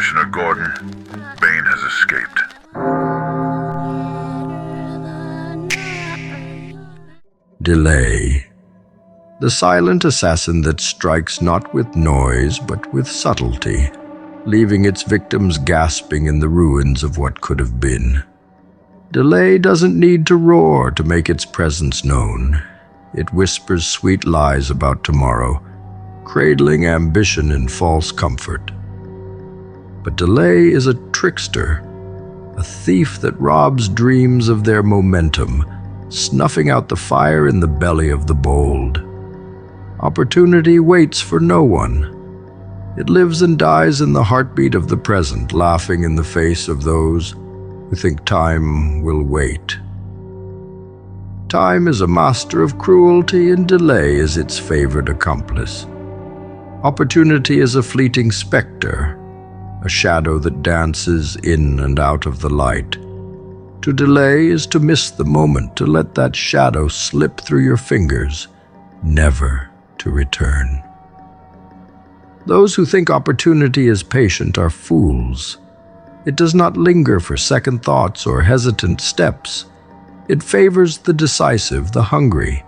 Commissioner Gordon, Bane has escaped. Delay. The silent assassin that strikes not with noise but with subtlety, leaving its victims gasping in the ruins of what could have been. Delay doesn't need to roar to make its presence known. It whispers sweet lies about tomorrow, cradling ambition in false comfort. But delay is a trickster, a thief that robs dreams of their momentum, snuffing out the fire in the belly of the bold. Opportunity waits for no one. It lives and dies in the heartbeat of the present, laughing in the face of those who think time will wait. Time is a master of cruelty, and delay is its favored accomplice. Opportunity is a fleeting specter, a shadow that dances in and out of the light. To delay is to miss the moment, to let that shadow slip through your fingers, never to return. Those who think opportunity is patient are fools. It does not linger for second thoughts or hesitant steps. It favors the decisive, the hungry,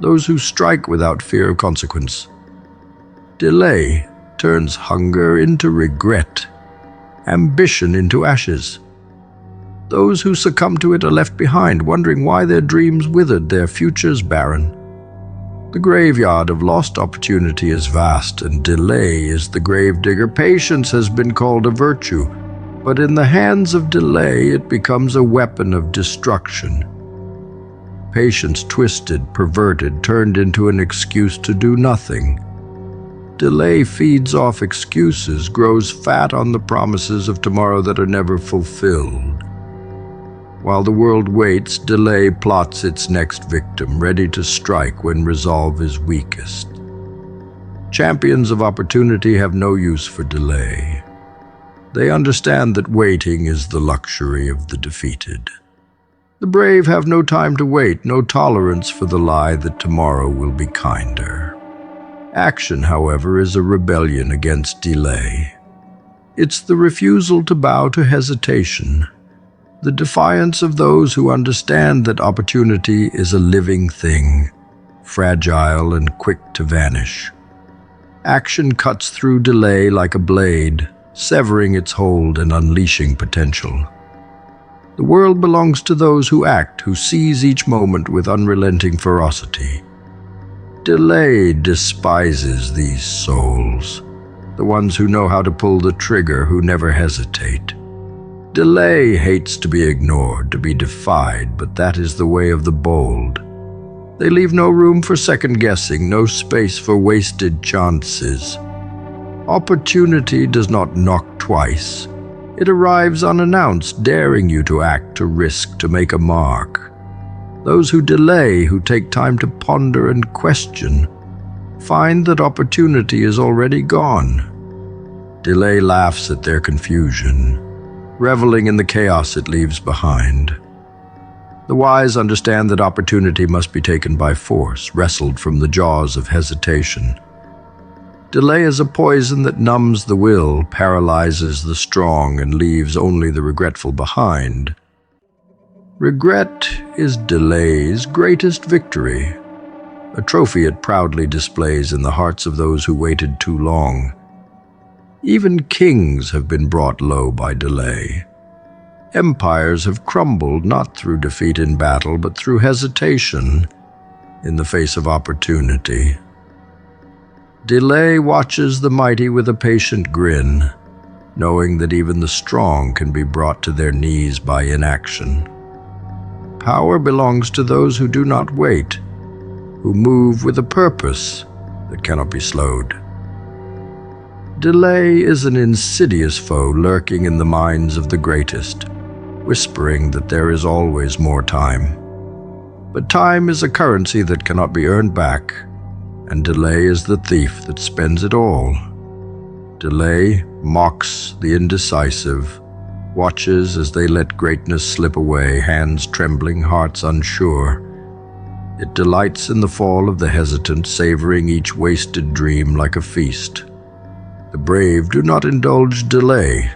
those who strike without fear of consequence. Delay turns hunger into regret, ambition into ashes. Those who succumb to it are left behind, wondering why their dreams withered, their futures barren. The graveyard of lost opportunity is vast, and delay is the gravedigger. Patience has been called a virtue, but in the hands of delay it becomes a weapon of destruction. Patience twisted, perverted, turned into an excuse to do nothing. Delay feeds off excuses, grows fat on the promises of tomorrow that are never fulfilled. While the world waits, delay plots its next victim, ready to strike when resolve is weakest. Champions of opportunity have no use for delay. They understand that waiting is the luxury of the defeated. The brave have no time to wait, no tolerance for the lie that tomorrow will be kinder. Action, however, is a rebellion against delay. It's the refusal to bow to hesitation, the defiance of those who understand that opportunity is a living thing, fragile and quick to vanish. Action cuts through delay like a blade, severing its hold and unleashing potential. The world belongs to those who act, who seize each moment with unrelenting ferocity. Delay despises these souls, the ones who know how to pull the trigger, who never hesitate. Delay hates to be ignored, to be defied, but that is the way of the bold. They leave no room for second-guessing, no space for wasted chances. Opportunity does not knock twice. It arrives unannounced, daring you to act, to risk, to make a mark. Those who delay, who take time to ponder and question, find that opportunity is already gone. Delay laughs at their confusion, reveling in the chaos it leaves behind. The wise understand that opportunity must be taken by force, wrestled from the jaws of hesitation. Delay is a poison that numbs the will, paralyzes the strong, and leaves only the regretful behind. Regret is delay's greatest victory, a trophy it proudly displays in the hearts of those who waited too long. Even kings have been brought low by delay. Empires have crumbled not through defeat in battle, but through hesitation in the face of opportunity. Delay watches the mighty with a patient grin, knowing that even the strong can be brought to their knees by inaction. Power belongs to those who do not wait, who move with a purpose that cannot be slowed. Delay is an insidious foe lurking in the minds of the greatest, whispering that there is always more time. But time is a currency that cannot be earned back, and delay is the thief that spends it all. Delay mocks the indecisive, watches as they let greatness slip away, hands trembling, hearts unsure. It delights in the fall of the hesitant, savoring each wasted dream like a feast. The brave do not indulge delay.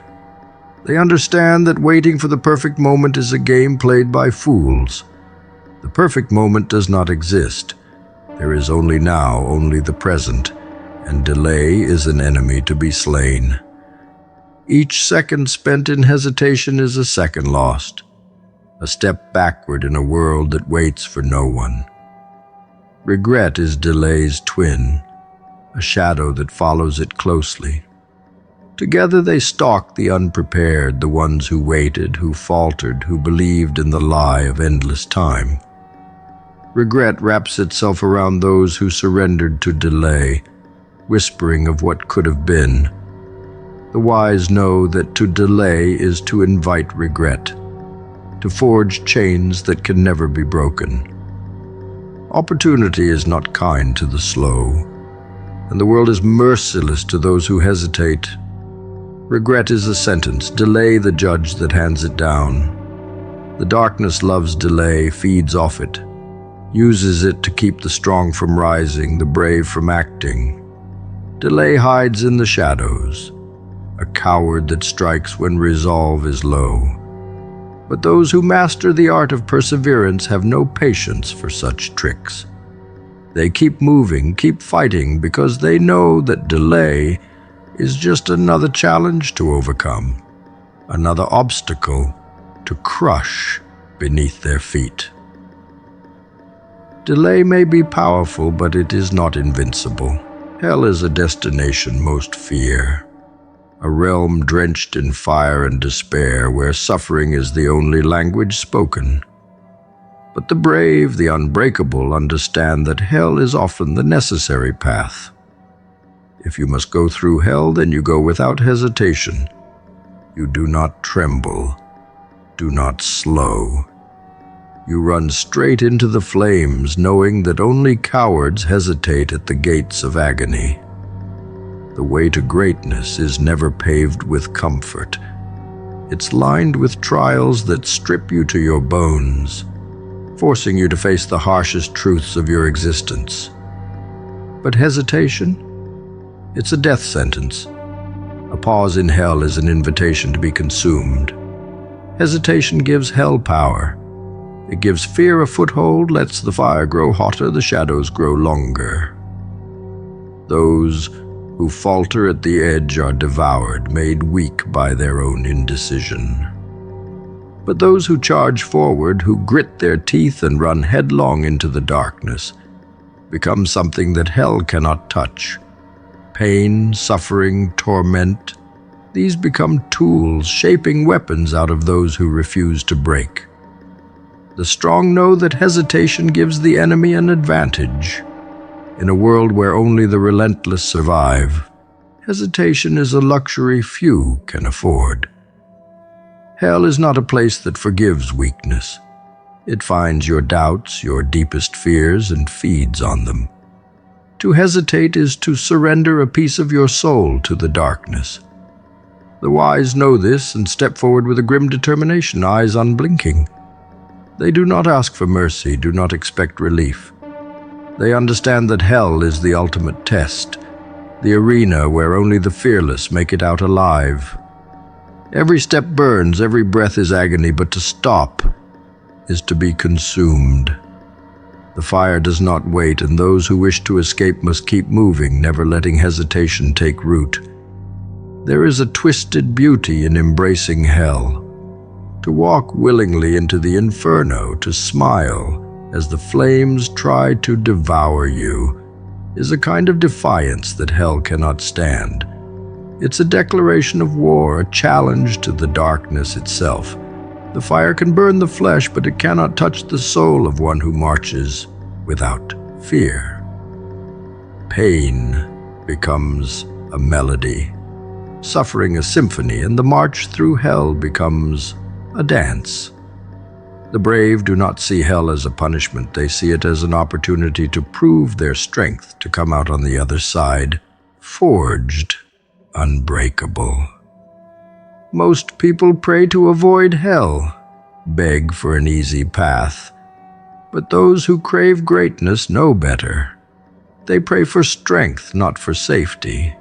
They understand that waiting for the perfect moment is a game played by fools. The perfect moment does not exist. There is only now, only the present, and delay is an enemy to be slain. Each second spent in hesitation is a second lost, a step backward in a world that waits for no one. Regret is delay's twin, a shadow that follows it closely. Together they stalk the unprepared, the ones who waited, who faltered, who believed in the lie of endless time. Regret wraps itself around those who surrendered to delay, whispering of what could have been. The wise know that to delay is to invite regret, to forge chains that can never be broken. Opportunity is not kind to the slow, and the world is merciless to those who hesitate. Regret is a sentence, delay the judge that hands it down. The darkness loves delay, feeds off it, uses it to keep the strong from rising, the brave from acting. Delay hides in the shadows, a coward that strikes when resolve is low. But those who master the art of perseverance have no patience for such tricks. They keep moving, keep fighting, because they know that delay is just another challenge to overcome, another obstacle to crush beneath their feet. Delay may be powerful, but it is not invincible. Hell is a destination most fear, a realm drenched in fire and despair, where suffering is the only language spoken. But the brave, the unbreakable, understand that hell is often the necessary path. If you must go through hell, then you go without hesitation. You do not tremble, do not slow. You run straight into the flames, knowing that only cowards hesitate at the gates of agony. The way to greatness is never paved with comfort. It's lined with trials that strip you to your bones, forcing you to face the harshest truths of your existence. But hesitation? It's a death sentence. A pause in hell is an invitation to be consumed. Hesitation gives hell power. It gives fear a foothold, lets the fire grow hotter, the shadows grow longer. Those who falter at the edge are devoured, made weak by their own indecision. But those who charge forward, who grit their teeth and run headlong into the darkness, become something that hell cannot touch. Pain, suffering, torment, these become tools, shaping weapons out of those who refuse to break. The strong know that hesitation gives the enemy an advantage. In a world where only the relentless survive, hesitation is a luxury few can afford. Hell is not a place that forgives weakness. It finds your doubts, your deepest fears, and feeds on them. To hesitate is to surrender a piece of your soul to the darkness. The wise know this and step forward with a grim determination, eyes unblinking. They do not ask for mercy, do not expect relief. They understand that hell is the ultimate test, the arena where only the fearless make it out alive. Every step burns, every breath is agony, but to stop is to be consumed. The fire does not wait, and those who wish to escape must keep moving, never letting hesitation take root. There is a twisted beauty in embracing hell. To walk willingly into the inferno, to smile as the flames try to devour you, is a kind of defiance that hell cannot stand. It's a declaration of war, a challenge to the darkness itself. The fire can burn the flesh, but it cannot touch the soul of one who marches without fear. Pain becomes a melody, suffering a symphony, and the march through hell becomes a dance. The brave do not see hell as a punishment. They see it as an opportunity to prove their strength, to come out on the other side, forged, unbreakable. Most people pray to avoid hell, beg for an easy path. But those who crave greatness know better. They pray for strength, not for safety.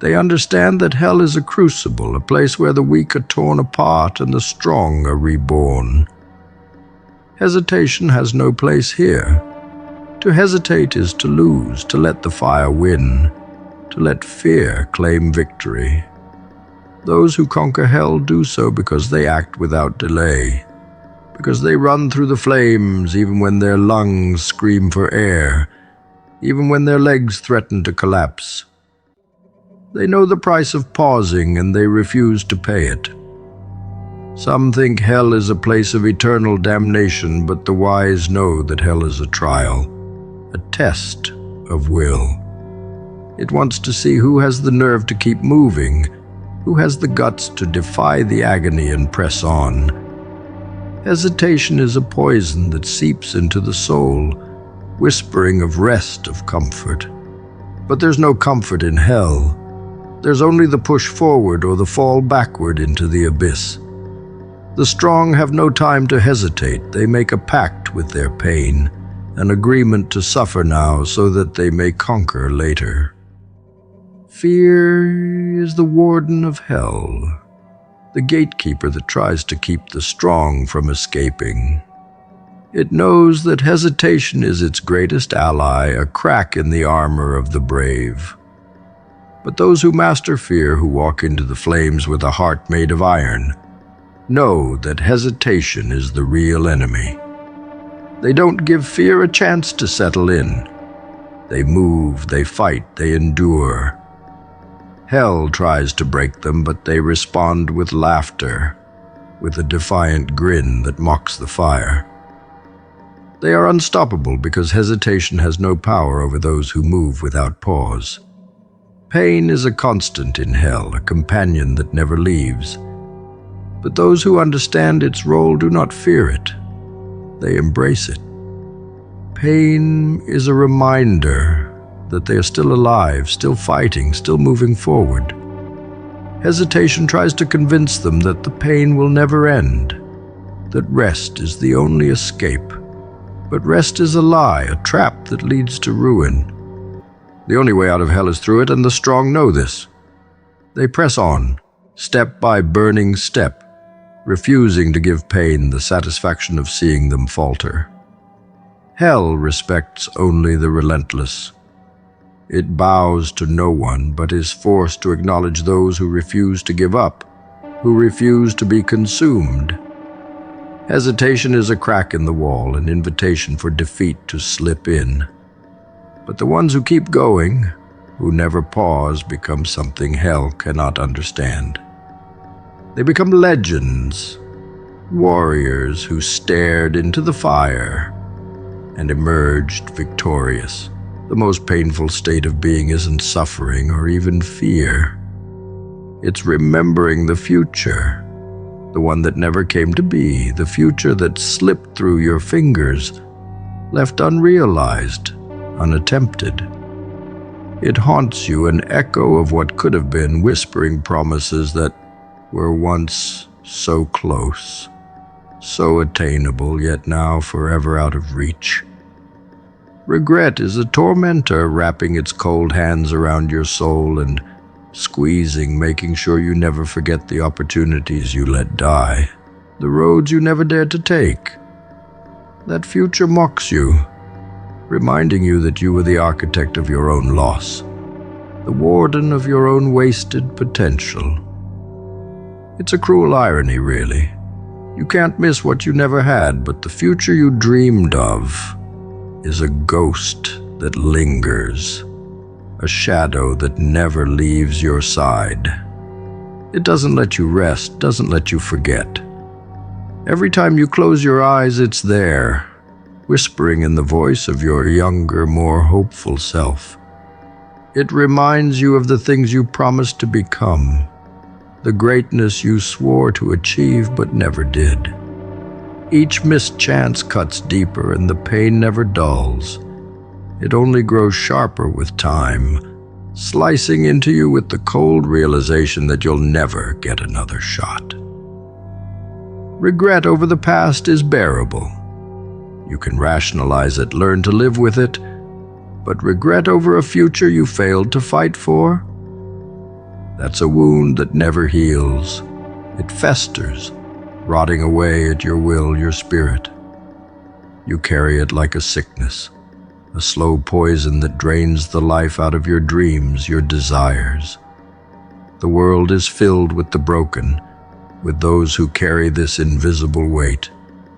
They understand that hell is a crucible, a place where the weak are torn apart and the strong are reborn. Hesitation has no place here. To hesitate is to lose, to let the fire win, to let fear claim victory. Those who conquer hell do so because they act without delay, because they run through the flames even when their lungs scream for air, even when their legs threaten to collapse. They know the price of pausing and they refuse to pay it. Some think hell is a place of eternal damnation, but the wise know that hell is a trial, a test of will. It wants to see who has the nerve to keep moving, who has the guts to defy the agony and press on. Hesitation is a poison that seeps into the soul, whispering of rest, of comfort. But there's no comfort in hell. There's only the push forward or the fall backward into the abyss. The strong have no time to hesitate. They make a pact with their pain, an agreement to suffer now so that they may conquer later. Fear is the warden of hell, the gatekeeper that tries to keep the strong from escaping. It knows that hesitation is its greatest ally, a crack in the armor of the brave. But those who master fear, who walk into the flames with a heart made of iron, know that hesitation is the real enemy. They don't give fear a chance to settle in. They move, they fight, they endure. Hell tries to break them, but they respond with laughter, with a defiant grin that mocks the fire. They are unstoppable because hesitation has no power over those who move without pause. Pain is a constant in hell, a companion that never leaves. But those who understand its role do not fear it. They embrace it. Pain is a reminder that they are still alive, still fighting, still moving forward. Hesitation tries to convince them that the pain will never end, that rest is the only escape. But rest is a lie, a trap that leads to ruin. The only way out of hell is through it, and the strong know this. They press on, step by burning step, refusing to give pain the satisfaction of seeing them falter. Hell respects only the relentless. It bows to no one, but is forced to acknowledge those who refuse to give up, who refuse to be consumed. Hesitation is a crack in the wall, an invitation for defeat to slip in. But the ones who keep going, who never pause, become something hell cannot understand. They become legends, warriors who stared into the fire and emerged victorious. The most painful state of being isn't suffering or even fear. It's remembering the future, the one that never came to be, the future that slipped through your fingers, left unrealized, unattempted. It haunts you, an echo of what could have been, whispering promises that were once so close, so attainable, yet now forever out of reach. Regret is a tormentor wrapping its cold hands around your soul and squeezing, making sure you never forget the opportunities you let die, the roads you never dared to take. That future mocks you, reminding you that you were the architect of your own loss, the warden of your own wasted potential. It's a cruel irony, really. You can't miss what you never had, but the future you dreamed of is a ghost that lingers, a shadow that never leaves your side. It doesn't let you rest, doesn't let you forget. Every time you close your eyes, it's there, whispering in the voice of your younger, more hopeful self. It reminds you of the things you promised to become, the greatness you swore to achieve but never did. Each missed chance cuts deeper and the pain never dulls. It only grows sharper with time, slicing into you with the cold realization that you'll never get another shot. Regret over the past is bearable. You can rationalize it, learn to live with it, but regret over a future you failed to fight for? That's a wound that never heals. It festers, rotting away at your will, your spirit. You carry it like a sickness, a slow poison that drains the life out of your dreams, your desires. The world is filled with the broken, with those who carry this invisible weight,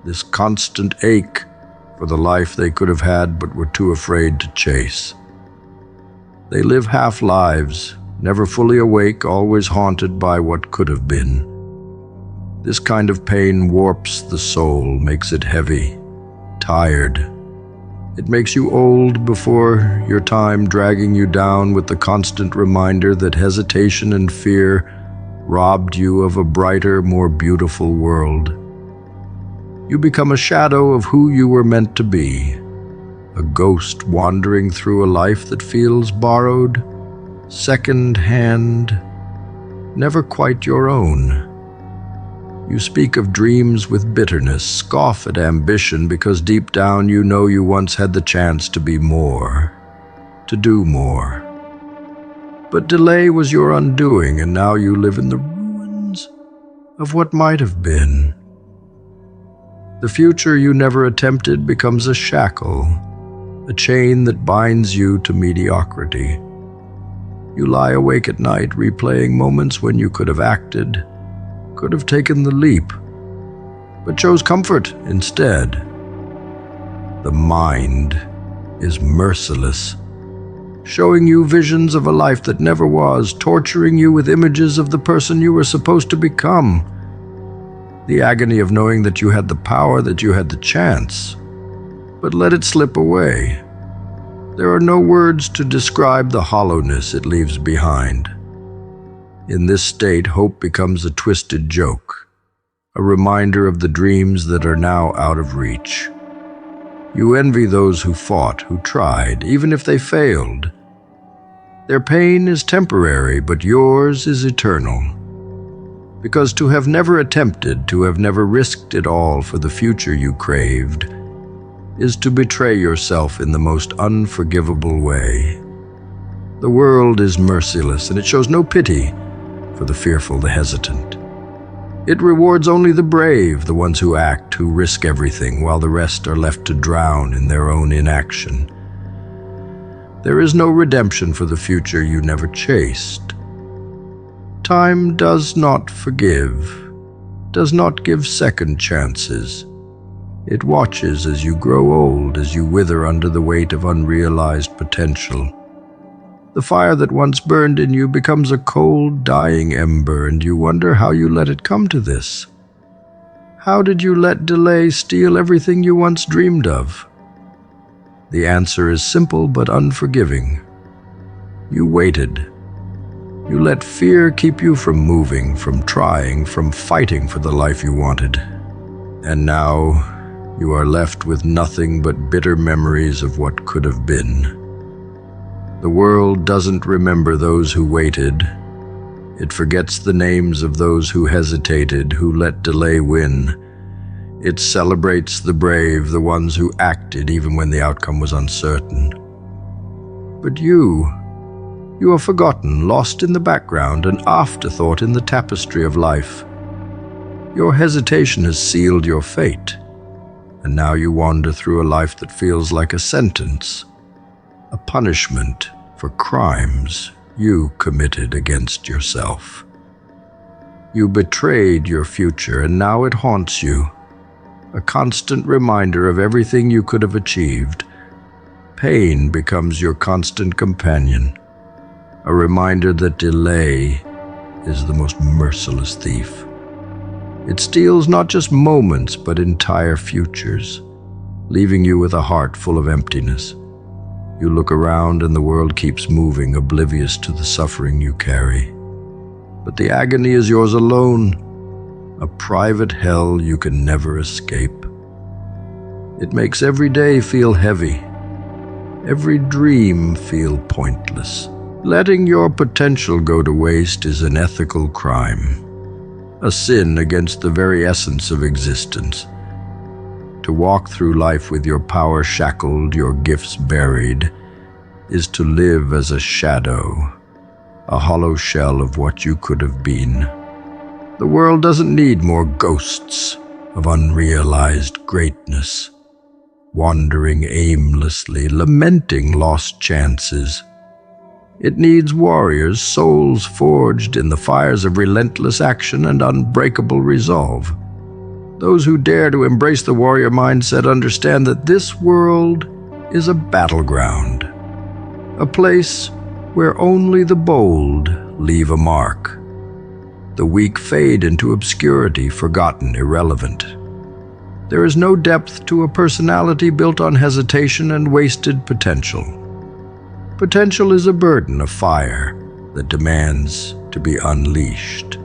this constant ache for the life they could have had but were too afraid to chase. They live half-lives, never fully awake, always haunted by what could have been. This kind of pain warps the soul, makes it heavy, tired. It makes you old before your time, dragging you down with the constant reminder that hesitation and fear robbed you of a brighter, more beautiful world. You become a shadow of who you were meant to be, a ghost wandering through a life that feels borrowed, second-hand, never quite your own. You speak of dreams with bitterness, scoff at ambition because deep down you know you once had the chance to be more, to do more. But delay was your undoing, and now you live in the ruins of what might have been. The future you never attempted becomes a shackle, a chain that binds you to mediocrity. You lie awake at night, replaying moments when you could have acted, could have taken the leap, but chose comfort instead. The mind is merciless, showing you visions of a life that never was, torturing you with images of the person you were supposed to become. The agony of knowing that you had the power, that you had the chance, but let it slip away. There are no words to describe the hollowness it leaves behind. In this state, hope becomes a twisted joke, a reminder of the dreams that are now out of reach. You envy those who fought, who tried, even if they failed. Their pain is temporary, but yours is eternal. Because to have never attempted, to have never risked it all for the future you craved, is to betray yourself in the most unforgivable way. The world is merciless, and it shows no pity for the fearful, the hesitant. It rewards only the brave, the ones who act, who risk everything, while the rest are left to drown in their own inaction. There is no redemption for the future you never chased. Time does not forgive, does not give second chances. It watches as you grow old, as you wither under the weight of unrealized potential. The fire that once burned in you becomes a cold, dying ember, and you wonder how you let it come to this. How did you let delay steal everything you once dreamed of? The answer is simple but unforgiving. You waited. You let fear keep you from moving, from trying, from fighting for the life you wanted. And now you are left with nothing but bitter memories of what could have been. The world doesn't remember those who waited. It forgets the names of those who hesitated, who let delay win. It celebrates the brave, the ones who acted even when the outcome was uncertain. But you are forgotten, lost in the background, an afterthought in the tapestry of life. Your hesitation has sealed your fate, and now you wander through a life that feels like a sentence, a punishment for crimes you committed against yourself. You betrayed your future, and now it haunts you, a constant reminder of everything you could have achieved. Pain becomes your constant companion, a reminder that delay is the most merciless thief. It steals not just moments, but entire futures, leaving you with a heart full of emptiness. You look around and the world keeps moving, oblivious to the suffering you carry. But the agony is yours alone, a private hell you can never escape. It makes every day feel heavy, every dream feel pointless. Letting your potential go to waste is an ethical crime, a sin against the very essence of existence. To walk through life with your power shackled, your gifts buried, is to live as a shadow, a hollow shell of what you could have been. The world doesn't need more ghosts of unrealized greatness, wandering aimlessly, lamenting lost chances. It needs warriors, souls forged in the fires of relentless action and unbreakable resolve. Those who dare to embrace the warrior mindset understand that this world is a battleground, a place where only the bold leave a mark. The weak fade into obscurity, forgotten, irrelevant. There is no depth to a personality built on hesitation and wasted potential. Potential is a burden, a fire that demands to be unleashed.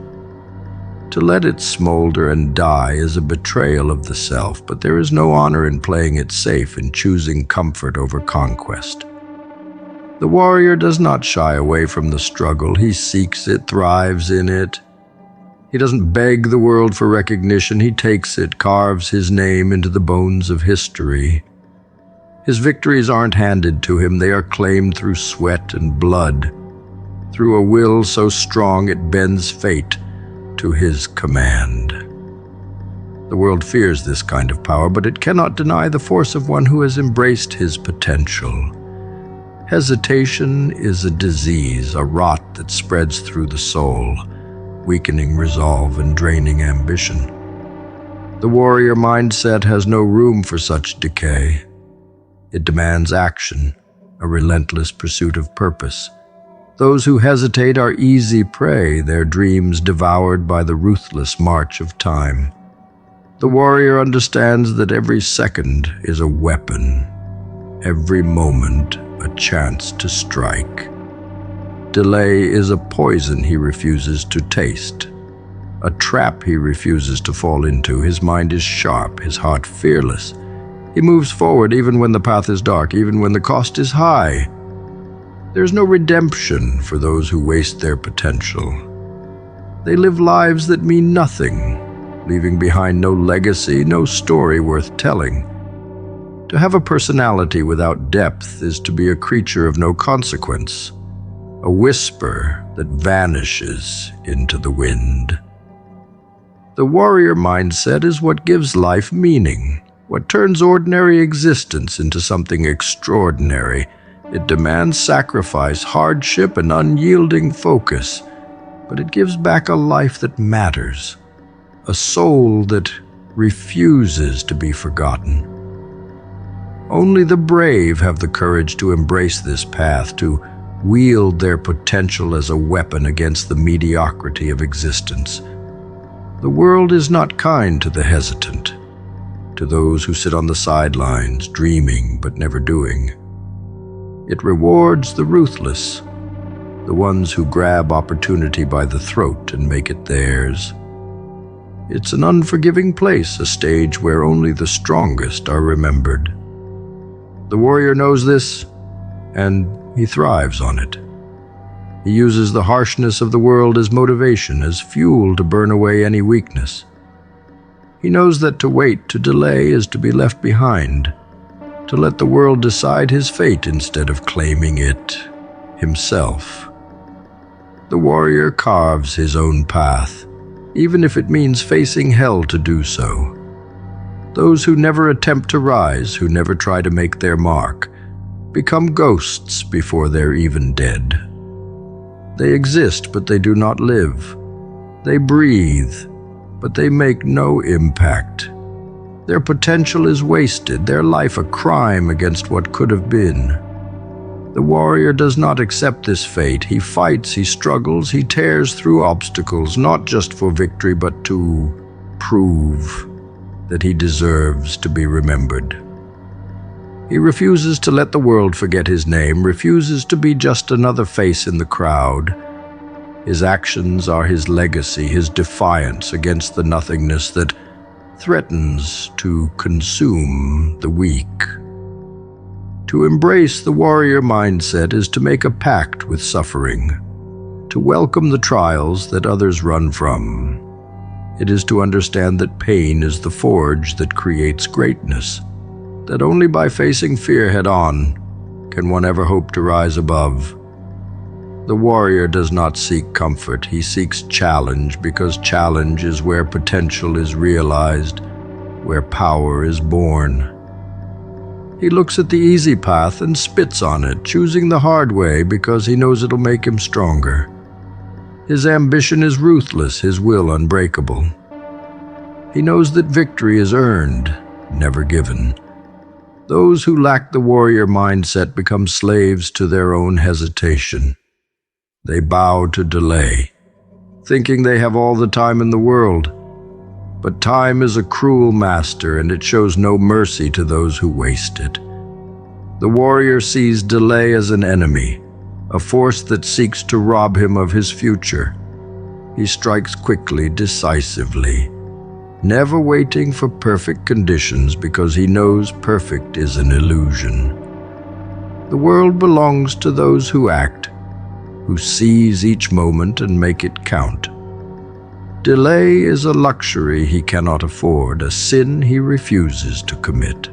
To let it smolder and die is a betrayal of the self, but there is no honor in playing it safe, in choosing comfort over conquest. The warrior does not shy away from the struggle. He seeks it, thrives in it. He doesn't beg the world for recognition. He takes it, carves his name into the bones of history. His victories aren't handed to him. They are claimed through sweat and blood, through a will so strong it bends fate to his command. The world fears this kind of power, but it cannot deny the force of one who has embraced his potential. Hesitation is a disease, a rot that spreads through the soul, weakening resolve and draining ambition. The warrior mindset has no room for such decay. It demands action, a relentless pursuit of purpose. Those who hesitate are easy prey, their dreams devoured by the ruthless march of time. The warrior understands that every second is a weapon, every moment a chance to strike. Delay is a poison he refuses to taste, a trap he refuses to fall into. His mind is sharp, his heart fearless. He moves forward even when the path is dark, even when the cost is high. There's no redemption for those who waste their potential. They live lives that mean nothing, leaving behind no legacy, no story worth telling. To have a personality without depth is to be a creature of no consequence, a whisper that vanishes into the wind. The warrior mindset is what gives life meaning, what turns ordinary existence into something extraordinary. It demands sacrifice, hardship, and unyielding focus, but it gives back a life that matters, a soul that refuses to be forgotten. Only the brave have the courage to embrace this path, to wield their potential as a weapon against the mediocrity of existence. The world is not kind to the hesitant, to those who sit on the sidelines, dreaming but never doing. It rewards the ruthless, the ones who grab opportunity by the throat and make it theirs. It's an unforgiving place, a stage where only the strongest are remembered. The warrior knows this, and he thrives on it. He uses the harshness of the world as motivation, as fuel to burn away any weakness. He knows that to wait, to delay, is to be left behind, to let the world decide his fate instead of claiming it himself. The warrior carves his own path, even if it means facing hell to do so. Those who never attempt to rise, who never try to make their mark, become ghosts before they're even dead. They exist, but they do not live. They breathe, but they make no impact. Their potential is wasted, their life a crime against what could have been. The warrior does not accept this fate. He fights, he struggles, he tears through obstacles, not just for victory, but to prove that he deserves to be remembered. He refuses to let the world forget his name, refuses to be just another face in the crowd. His actions are his legacy, his defiance against the nothingness that threatens to consume the weak. To embrace the warrior mindset is to make a pact with suffering, to welcome the trials that others run from. It is to understand that pain is the forge that creates greatness, that only by facing fear head-on can one ever hope to rise above. The warrior does not seek comfort, he seeks challenge, because challenge is where potential is realized, where power is born. He looks at the easy path and spits on it, choosing the hard way because he knows it'll make him stronger. His ambition is ruthless, his will unbreakable. He knows that victory is earned, never given. Those who lack the warrior mindset become slaves to their own hesitation. They bow to delay, thinking they have all the time in the world. But time is a cruel master, and it shows no mercy to those who waste it. The warrior sees delay as an enemy, a force that seeks to rob him of his future. He strikes quickly, decisively, never waiting for perfect conditions because he knows perfect is an illusion. The world belongs to those who act, who seize each moment and make it count. Delay is a luxury he cannot afford, a sin he refuses to commit.